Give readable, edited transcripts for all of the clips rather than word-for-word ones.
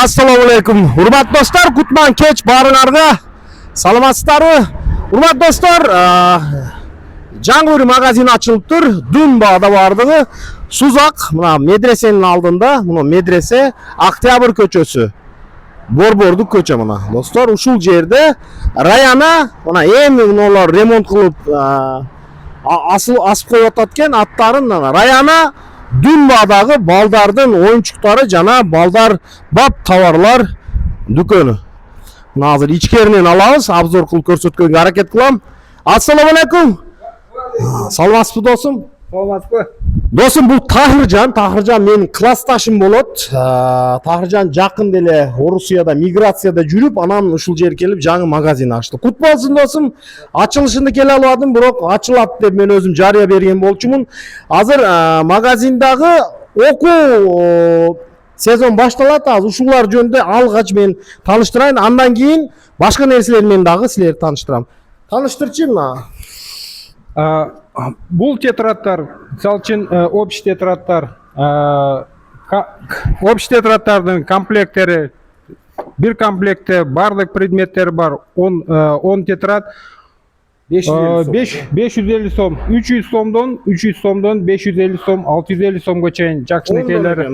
Assalomu alaykum. Hurmatli do'stlar, Kutman kech baringlarga. Salamatsizlarmi? Hurmatli do'stlar, Janguri magazini ochilibdir. Dunbada bardigi. Suzaq, mana medresenin oldinda, mana medrese Oktyabr ko'chasi. Borborduk ko'cha mana. Do'stlar, ushul yerda rayona, mana endi ular remont qilib asib qo'yotgan attарын rayona Dunbadagi baldardın oyunçuqlari jana baldar bab tovarlar do'koni. Hozir ichkeridan olamiz, obzor qilib ko'rsatishga harakat qilam. Assalomu alaykum. Salamatsizmi do'stim? Salamatsizmi? Do'stim, bu Tahirjon mening klassdoshim bo'ladi. Tahirjon yaqin dele Rusiyada migratsiyada yurib, anan ushul yerga kelib yangi magazin ochdi. Qut bo'lsin do'stim. Ochilishini kela olmadim, biroq ochiladi deb men o'zim jariya bergan bo'lchiman. Hozir magazindagi o'quv sezon boshlanadi. Hozir ushullar jönde alg'ach men tanishtirayin, andan keyin boshqa narsalar men dag'i sizlarga tanishtiraman. Tanishtirchi mana. Бұл тетрадтар, misal үшін общий тетрадтар, общий тетрадтардың комплекттері, бір комплектте барлық предметтер бар, 10 тетрад, 550 сом, 300 сомдан 550 сом, 650 сомға чейін жақшыны келері.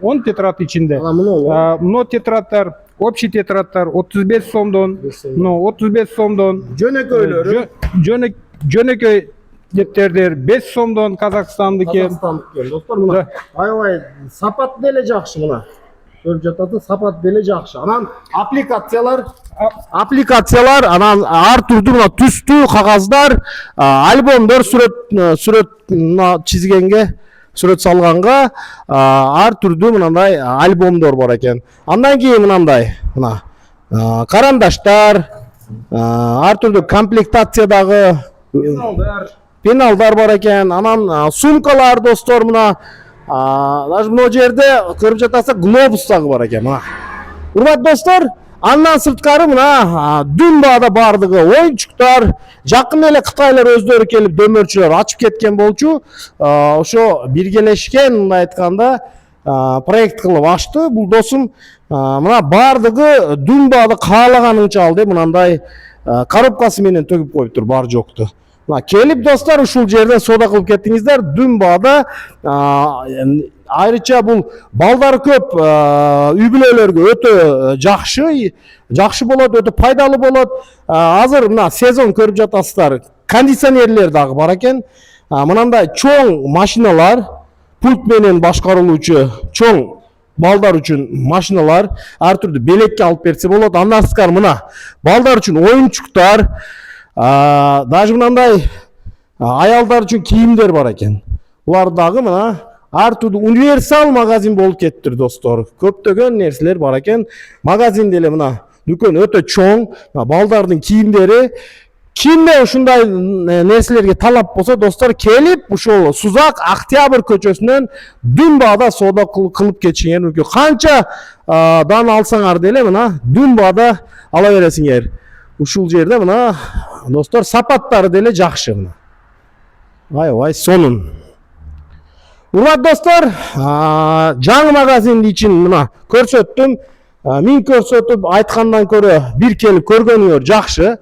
10 тетрад ішінде. Мұны тетрадтар, общий тетрадтар 35 сомдан, 35 сомдан, жөнекөй Дептердер 5 сомдан Қазақстандыкі. Достар, мына аябай сапат деле жақшы мына. Көріп жатады, сапат деле жақшы. Анан аппликациялар, анан ар түрдүү мына түстүү кагаздар, альбомдор, сүрөт чизгенге, сүрөт салганга ар түрдүү мындай альбомдор бар экен. Андан кийин мындай мына карандаштар, ар түрдүү комплектациядагы пеналдар бар екен, анан сумкалар достор мына, даже мына жерде көріп жатасыз глобустагы бар екен мына. Урматтуу достор, андан сырткары мына Dunbada бардыгы ойынчуктар, жакын эле кытайлар өздөрү келип дөмөрчүлөр ачып кеткен болчу. Ошо биргелешкен мындай айтканда проект кылып ачты. Бул досум мына бардыгы Dunbada каалаганынча алды, мынандай коробкасы менен төгүп коюптур бар жокту. Келип достар ушул жерден сода кылып кеттиңиздер. Dunbada айрыча бул балдары көп үй бүлөлөргө өтө жакшы болот, өтө пайдалуу болот. Азыр мына сезон көрүп жатасыздар. Кондиционерлер дагы бар экен. Мынандай чоң машиналар, пульт менен башкарылуучу чоң балдар үчүн машиналар, ар түрдүү белекке алып берсе болот. Андан сырткары мына балдар үчүн оюнчуктар, даже мынандай аялдар үчүн кийимдер бар экен. Булар дагы мына ар түрдүү универсал магазин болуп кеттир достор. Көптөгөн нерселер бар экен. Магазин деле мына дүкөн өтө чоң, балдардын кийимдери. Кимде ушундай нерселерге талап болсо достор, келип ушул Сузак Октябрь көчөсүнөн Dunbada соода кылып кетишиңер мүмкүн. Канча дан алсаңар деле мына Dunbada ала бересиңер. Ушул жерде мына достор сапаттары деле жакшы мына. Аябай сонун. Урматтуу достор, жаңы магазин үчүн мына көрсөттүм. Мен көрсөтүп айткандан көрө бир келип көргөнүңөр жакшы.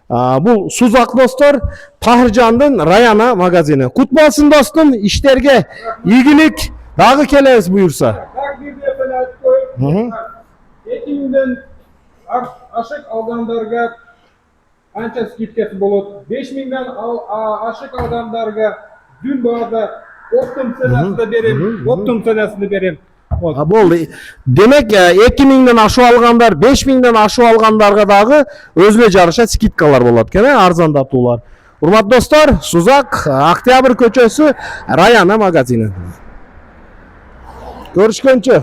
Бул Сузак достор, Tahirjondун района магазини. Кут болсун достум, иштерге ийгилик. Дагы келебиз буюрса. Экиминден ашык алгандарга анча скидкасы болот. 5000ден ашык алгандарга Dunbada оптум ценасында берем. Болду. Демек 2000ден ашуу алгандар, 5000ден ашуу алгандарга дагы өзүнө жараша скидкалар болот экен, арзандатуулар. Урматтуу достор, Сузак Октябрь көчөсү района магазини. Көрүшкөнчө.